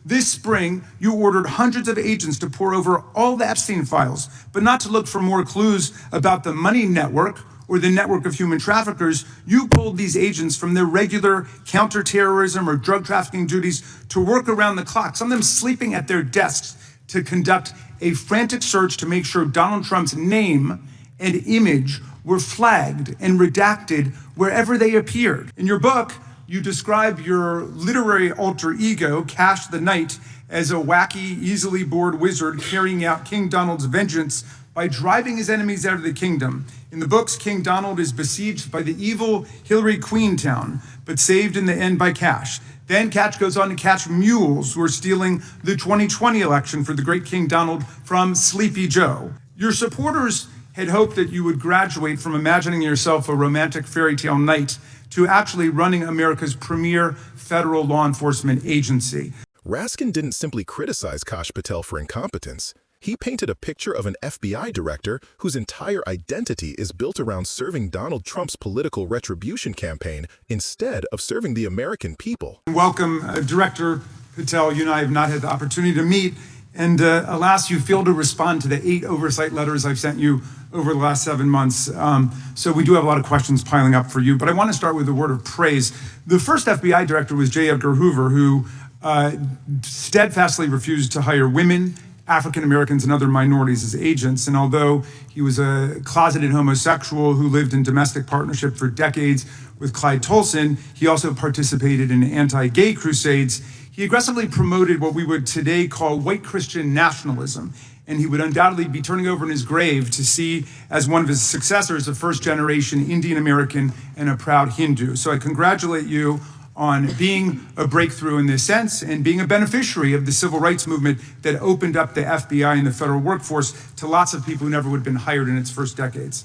This spring, you ordered hundreds of agents to pore over all the Epstein files, but not to look for more clues about the money network or the network of human traffickers. You pulled these agents from their regular counterterrorism or drug trafficking duties to work around the clock, some of them sleeping at their desks, to conduct a frantic search to make sure Donald Trump's name and image were flagged and redacted wherever they appeared. In your book, you describe your literary alter ego, Kash the Knight, as a wacky, easily bored wizard carrying out King Donald's vengeance by driving his enemies out of the kingdom. In the books, King Donald is besieged by the evil Hillary Queentown, but saved in the end by Kash. Then Kash goes on to catch mules who are stealing the 2020 election for the great King Donald from Sleepy Joe. Your supporters had hoped that you would graduate from imagining yourself a romantic fairy tale knight to actually running America's premier federal law enforcement agency. Raskin didn't simply criticize Kash Patel for incompetence. He painted a picture of an FBI director whose entire identity is built around serving Donald Trump's political retribution campaign instead of serving the American people. Welcome, Director Patel. You and I have not had the opportunity to meet, and alas, you failed to respond to the 8 oversight letters I've sent you over the last 7 months. So we do have a lot of questions piling up for you, but I want to start with a word of praise. The first FBI director was J. Edgar Hoover, who steadfastly refused to hire women, African Americans, and other minorities as agents. And although he was a closeted homosexual who lived in domestic partnership for decades with Clyde Tolson, he also participated in anti-gay crusades. He aggressively promoted what we would today call white Christian nationalism, and he would undoubtedly be turning over in his grave to see as one of his successors a first-generation Indian American and a proud Hindu. So I congratulate you on being a breakthrough in this sense and being a beneficiary of the civil rights movement that opened up the FBI and the federal workforce to lots of people who never would have been hired in its first decades.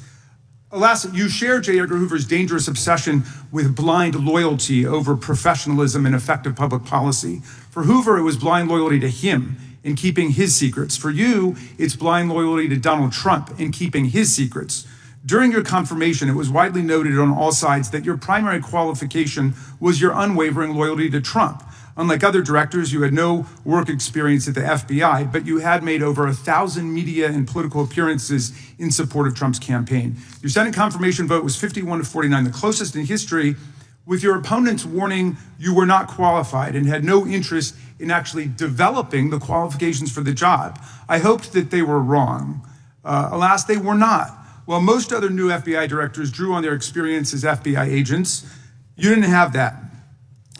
Alas, you share J. Edgar Hoover's dangerous obsession with blind loyalty over professionalism and effective public policy. For Hoover, it was blind loyalty to him in keeping his secrets. For you, it's blind loyalty to Donald Trump in keeping his secrets. During your confirmation, it was widely noted on all sides that your primary qualification was your unwavering loyalty to Trump. Unlike other directors, you had no work experience at the FBI, but you had made over 1,000 media and political appearances in support of Trump's campaign. Your Senate confirmation vote was 51-49, the closest in history, with your opponents warning you were not qualified and had no interest in actually developing the qualifications for the job. I hoped that they were wrong. Alas, they were not. While most other new FBI directors drew on their experience as FBI agents, you didn't have that.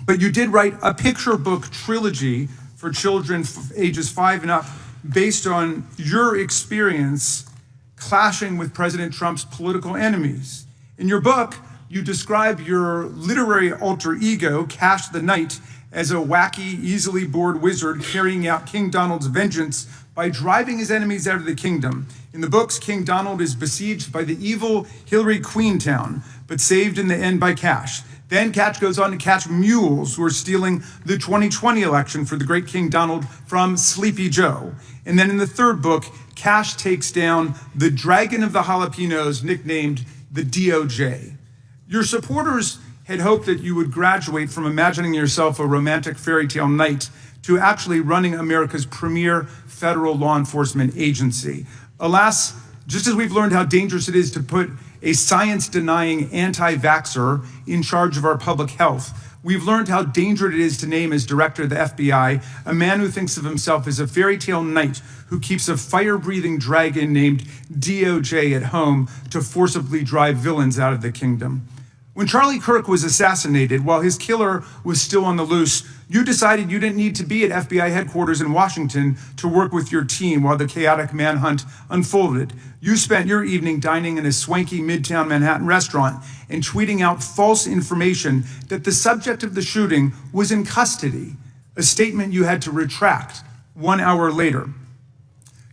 But you did write a picture book trilogy for children ages 5 and up based on your experience clashing with President Trump's political enemies. In your book, you describe your literary alter ego, Kash the Knight, as a wacky, easily bored wizard carrying out King Donald's vengeance by driving his enemies out of the kingdom. In the books, King Donald is besieged by the evil Hillary Queentown, but saved in the end by Kash. Then Kash goes on to catch mules who are stealing the 2020 election for the great King Donald from Sleepy Joe. And then in the third book, Kash takes down the dragon of the jalapenos, nicknamed the DOJ. Your supporters had hoped that you would graduate from imagining yourself a romantic fairy tale knight to actually running America's premier federal law enforcement agency. Alas, just as we've learned how dangerous it is to put a science-denying anti-vaxxer in charge of our public health, we've learned how dangerous it is to name as director of the FBI a man who thinks of himself as a fairy tale knight who keeps a fire-breathing dragon named DOJ at home to forcibly drive villains out of the kingdom. When Charlie Kirk was assassinated, while his killer was still on the loose, you decided you didn't need to be at FBI headquarters in Washington to work with your team while the chaotic manhunt unfolded. You spent your evening dining in a swanky Midtown Manhattan restaurant and tweeting out false information that the subject of the shooting was in custody, a statement you had to retract 1 hour later.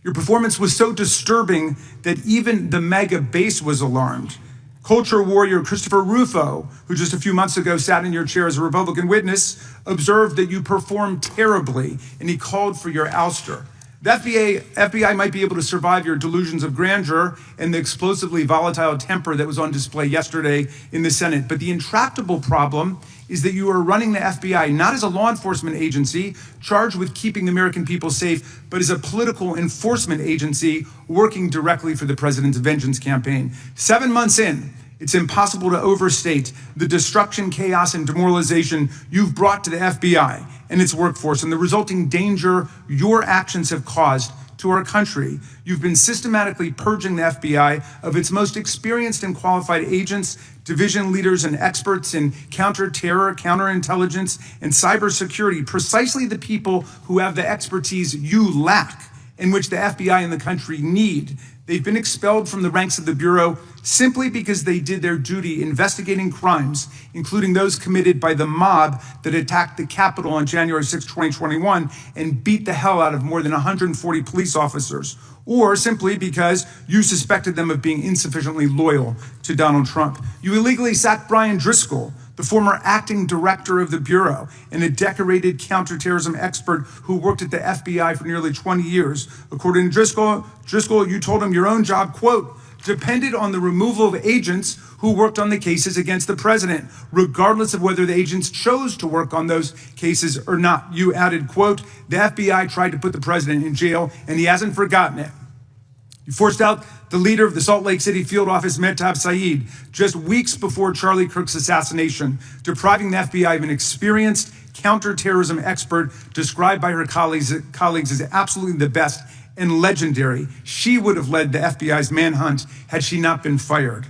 Your performance was so disturbing that even the mega base was alarmed. Culture warrior Christopher Rufo, who just a few months ago sat in your chair as a Republican witness, observed that you performed terribly, and he called for your ouster. The FBI might be able to survive your delusions of grandeur and the explosively volatile temper that was on display yesterday in the Senate. But the intractable problem is that you are running the FBI not as a law enforcement agency charged with keeping the American people safe, but as a political enforcement agency working directly for the president's vengeance campaign. 7 months in, it's impossible to overstate the destruction, chaos, and demoralization you've brought to the FBI and its workforce and the resulting danger your actions have caused to our country. You've been systematically purging the FBI of its most experienced and qualified agents, division leaders, and experts in counterterror, counterintelligence, and cybersecurity, precisely the people who have the expertise you lack and which the FBI and the country need. They've been expelled from the ranks of the Bureau simply because they did their duty investigating crimes, including those committed by the mob that attacked the Capitol on January 6, 2021, and beat the hell out of more than 140 police officers, or simply because you suspected them of being insufficiently loyal to Donald Trump. You illegally sacked Brian Driscoll, the former acting director of the Bureau and a decorated counterterrorism expert who worked at the FBI for nearly 20 years. According to Driscoll, you told him your own job, quote, depended on the removal of agents who worked on the cases against the president, regardless of whether the agents chose to work on those cases or not. You added, quote, the FBI tried to put the president in jail and he hasn't forgotten it. You forced out the leader of the Salt Lake City field office, Mehtab Saeed, just weeks before Charlie Kirk's assassination, depriving the FBI of an experienced counterterrorism expert described by her colleagues as absolutely the best and legendary. She would have led the FBI's manhunt had she not been fired.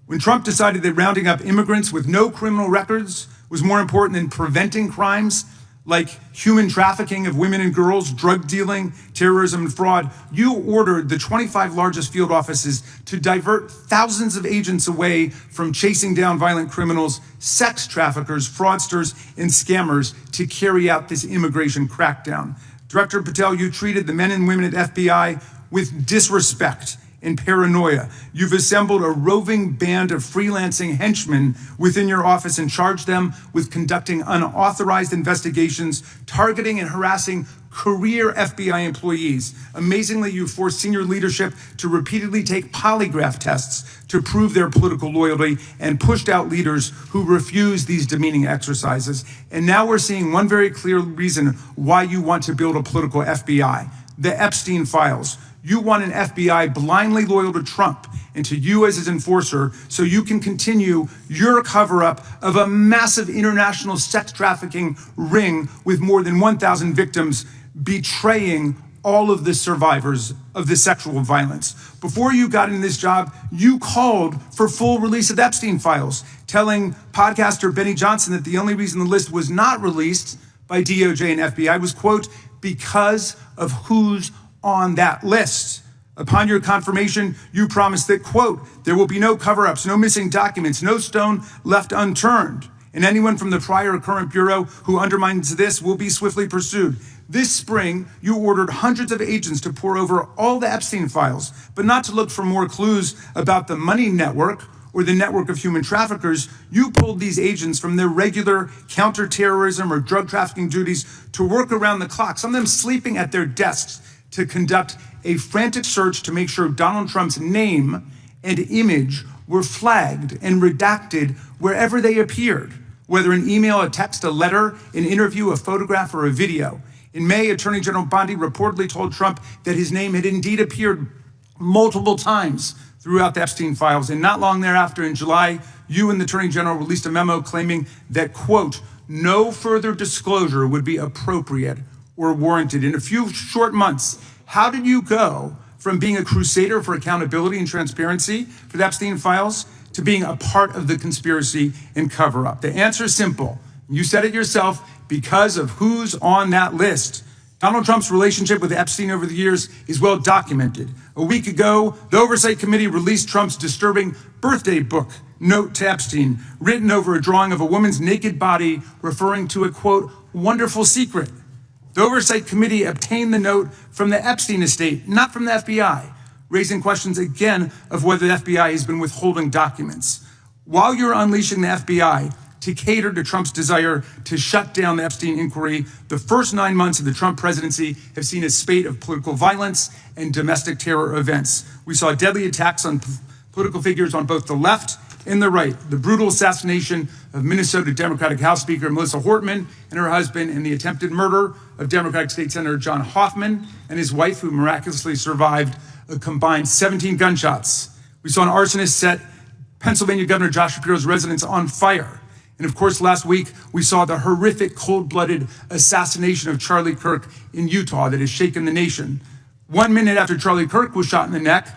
When Trump decided that rounding up immigrants with no criminal records was more important than preventing crimes like human trafficking of women and girls, drug dealing, terrorism, and fraud, you ordered the 25 largest field offices to divert thousands of agents away from chasing down violent criminals, sex traffickers, fraudsters, and scammers to carry out this immigration crackdown. Director Patel, you treated the men and women at FBI with disrespect and paranoia. You've assembled a roving band of freelancing henchmen within your office and charged them with conducting unauthorized investigations, targeting and harassing career FBI employees. Amazingly, you forced senior leadership to repeatedly take polygraph tests to prove their political loyalty and pushed out leaders who refused these demeaning exercises. And now we're seeing one very clear reason why you want to build a political FBI: the Epstein files. You want an FBI blindly loyal to Trump and to you as his enforcer so you can continue your cover-up of a massive international sex trafficking ring with more than 1,000 victims, betraying all of the survivors of the sexual violence. Before you got in this job, you called for full release of Epstein files, telling podcaster Benny Johnson that the only reason the list was not released by DOJ and FBI was, quote, because of who's on that list. Upon your confirmation, you promised that, quote, there will be no cover-ups, no missing documents, no stone left unturned, and anyone from the prior or current Bureau who undermines this will be swiftly pursued. This spring, you ordered hundreds of agents to pore over all the Epstein files, but not to look for more clues about the money network or the network of human traffickers. You pulled these agents from their regular counterterrorism or drug trafficking duties to work around the clock, some of them sleeping at their desks, to conduct a frantic search to make sure Donald Trump's name and image were flagged and redacted wherever they appeared, whether an email, a text, a letter, an interview, a photograph, or a video. In May, Attorney General Bondi reportedly told Trump that his name had indeed appeared multiple times throughout the Epstein files. And not long thereafter, in July, you and the Attorney General released a memo claiming that, quote, no further disclosure would be appropriate or warranted. In a few short months, how did you go from being a crusader for accountability and transparency for the Epstein files to being a part of the conspiracy and cover-up? The answer is simple. You said it yourself, because of who's on that list. Donald Trump's relationship with Epstein over the years is well documented. A week ago, the Oversight Committee released Trump's disturbing birthday book note to Epstein, written over a drawing of a woman's naked body, referring to a, quote, wonderful secret. The Oversight Committee obtained the note from the Epstein estate, not from the FBI, raising questions again of whether the FBI has been withholding documents. While you're unleashing the FBI, to cater to Trump's desire to shut down the Epstein inquiry. The first 9 months of the Trump presidency have seen a spate of political violence and domestic terror events. We saw deadly attacks on political figures on both the left and the right. The brutal assassination of Minnesota Democratic House Speaker Melissa Hortman and her husband, and the attempted murder of Democratic State Senator John Hoffman and his wife, who miraculously survived a combined 17 gunshots. We saw an arsonist set Pennsylvania Governor Josh Shapiro's residence on fire. And of course, last week, we saw the horrific, cold-blooded assassination of Charlie Kirk in Utah that has shaken the nation. 1 minute after Charlie Kirk was shot in the neck,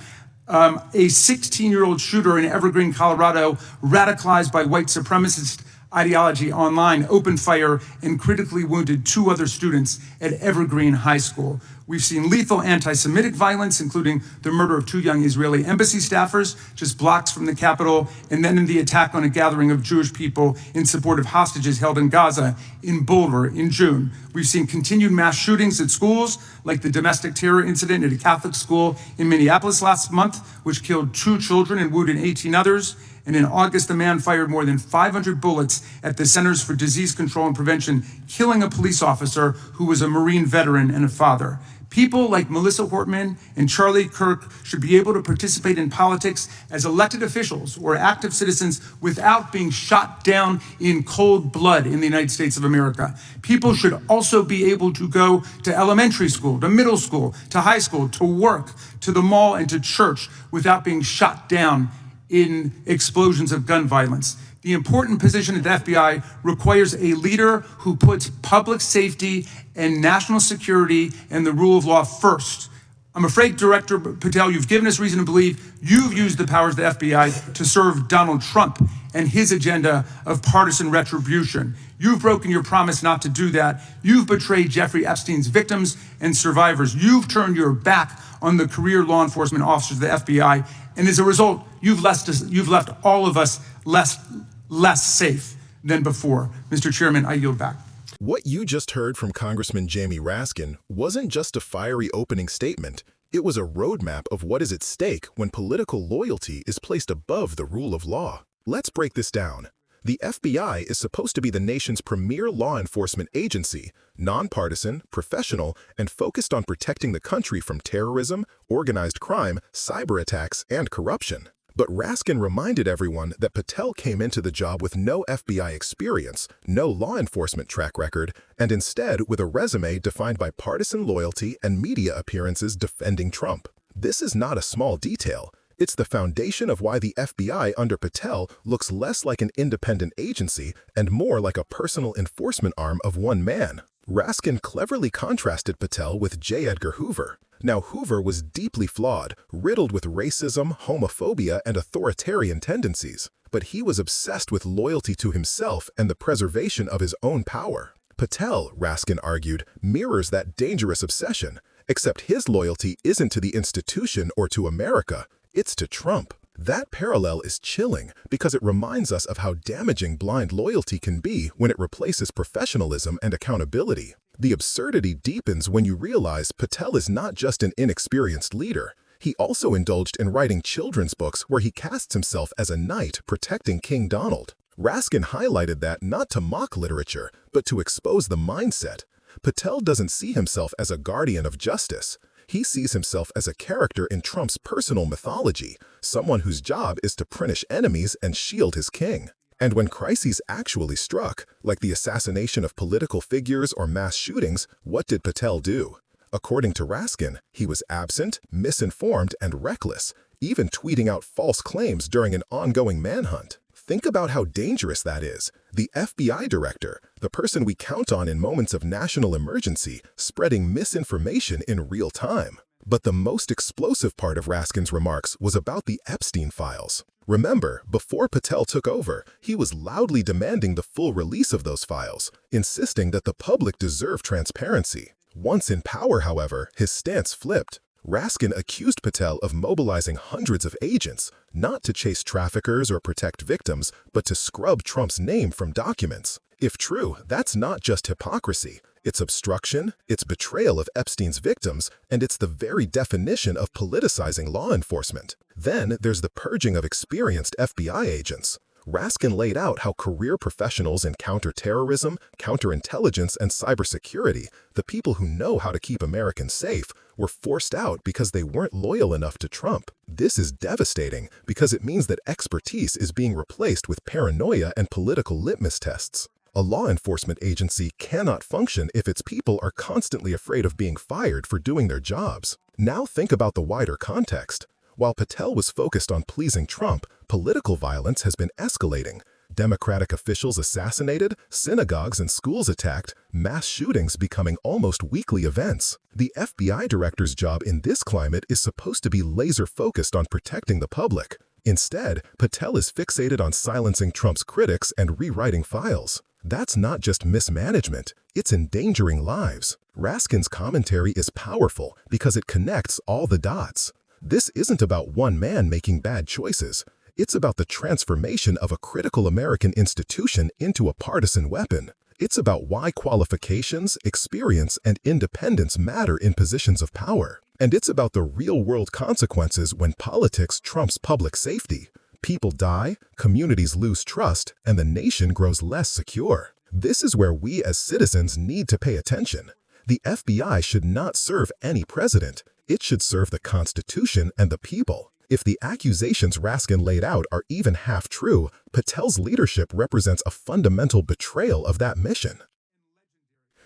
a 16-year-old shooter in Evergreen, Colorado, radicalized by white supremacist ideology online, opened fire and critically wounded 2 other students at Evergreen High School. We've seen lethal anti-Semitic violence, including the murder of 2 young Israeli embassy staffers just blocks from the Capitol, and then in the attack on a gathering of Jewish people in support of hostages held in Gaza in Boulder in June. We've seen continued mass shootings at schools, like the domestic terror incident at a Catholic school in Minneapolis last month, which killed 2 children and wounded 18 others. And in August, a man fired more than 500 bullets at the Centers for Disease Control and Prevention, killing a police officer who was a Marine veteran and a father. People like Melissa Hortman and Charlie Kirk should be able to participate in politics as elected officials or active citizens without being shot down in cold blood in the United States of America. People should also be able to go to elementary school, to middle school, to high school, to work, to the mall, and to church without being shot down in explosions of gun violence. The important position at the FBI requires a leader who puts public safety and national security and the rule of law first. I'm afraid, Director Patel, you've given us reason to believe you've used the powers of the FBI to serve Donald Trump and his agenda of partisan retribution. You've broken your promise not to do that. You've betrayed Jeffrey Epstein's victims and survivors. You've turned your back on the career law enforcement officers of the FBI. And as a result, you've left all of us less safe than before. Mr. Chairman, I yield back. What you just heard from Congressman Jamie Raskin wasn't just a fiery opening statement. It was a roadmap of what is at stake when political loyalty is placed above the rule of law. Let's break this down. The FBI is supposed to be the nation's premier law enforcement agency, nonpartisan, professional, and focused on protecting the country from terrorism, organized crime, cyber attacks, and corruption. But Raskin reminded everyone that Patel came into the job with no FBI experience, no law enforcement track record, and instead with a resume defined by partisan loyalty and media appearances defending Trump. This is not a small detail. It's the foundation of why the FBI under Patel looks less like an independent agency and more like a personal enforcement arm of one man. Raskin cleverly contrasted Patel with J. Edgar Hoover. Now, Hoover was deeply flawed, riddled with racism, homophobia, and authoritarian tendencies, but he was obsessed with loyalty to himself and the preservation of his own power. Patel, Raskin argued, mirrors that dangerous obsession, except his loyalty isn't to the institution or to America, it's to Trump. That parallel is chilling because it reminds us of how damaging blind loyalty can be when it replaces professionalism and accountability. The absurdity deepens when you realize Patel is not just an inexperienced leader. He also indulged in writing children's books where he casts himself as a knight protecting King Donald. Raskin highlighted that not to mock literature, but to expose the mindset. Patel doesn't see himself as a guardian of justice. He sees himself as a character in Trump's personal mythology, someone whose job is to punish enemies and shield his king. And when crises actually struck, like the assassination of political figures or mass shootings, what did Patel do? According to Raskin, he was absent, misinformed, and reckless, even tweeting out false claims during an ongoing manhunt. Think about how dangerous that is. The FBI director, the person we count on in moments of national emergency, spreading misinformation in real time. But the most explosive part of Raskin's remarks was about the Epstein files. Remember, before Patel took over, he was loudly demanding the full release of those files, insisting that the public deserved transparency. Once in power, however, his stance flipped. Raskin accused Patel of mobilizing hundreds of agents, not to chase traffickers or protect victims, but to scrub Trump's name from documents. If true, that's not just hypocrisy. It's obstruction, it's betrayal of Epstein's victims, and it's the very definition of politicizing law enforcement. Then there's the purging of experienced FBI agents. Raskin laid out how career professionals in counterterrorism, counterintelligence, and cybersecurity, the people who know how to keep Americans safe, were forced out because they weren't loyal enough to Trump. This is devastating because it means that expertise is being replaced with paranoia and political litmus tests. A law enforcement agency cannot function if its people are constantly afraid of being fired for doing their jobs. Now think about the wider context. While Patel was focused on pleasing Trump, political violence has been escalating. Democratic officials assassinated, synagogues and schools attacked, mass shootings becoming almost weekly events. The FBI director's job in this climate is supposed to be laser-focused on protecting the public. Instead, Patel is fixated on silencing Trump's critics and rewriting files. That's not just mismanagement, it's endangering lives. Raskin's commentary is powerful because it connects all the dots. This isn't about one man making bad choices. It's about the transformation of a critical American institution into a partisan weapon. It's about why qualifications, experience, and independence matter in positions of power. And it's about the real-world consequences when politics trumps public safety. People die, communities lose trust, and the nation grows less secure. This is where we as citizens need to pay attention. The FBI should not serve any president. It should serve the Constitution and the people. If the accusations Raskin laid out are even half true, Patel's leadership represents a fundamental betrayal of that mission.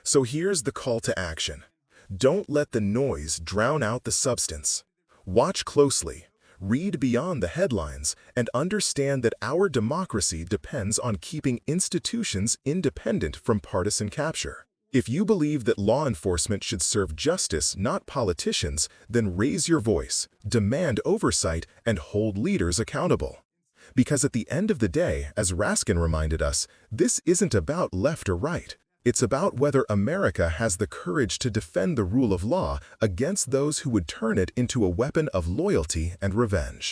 So here's the call to action. Don't let the noise drown out the substance. Watch closely. Read beyond the headlines and understand that our democracy depends on keeping institutions independent from partisan capture. If you believe that law enforcement should serve justice, not politicians, then raise your voice, demand oversight, and hold leaders accountable. Because at the end of the day, as Raskin reminded us, this isn't about left or right. It's about whether America has the courage to defend the rule of law against those who would turn it into a weapon of loyalty and revenge.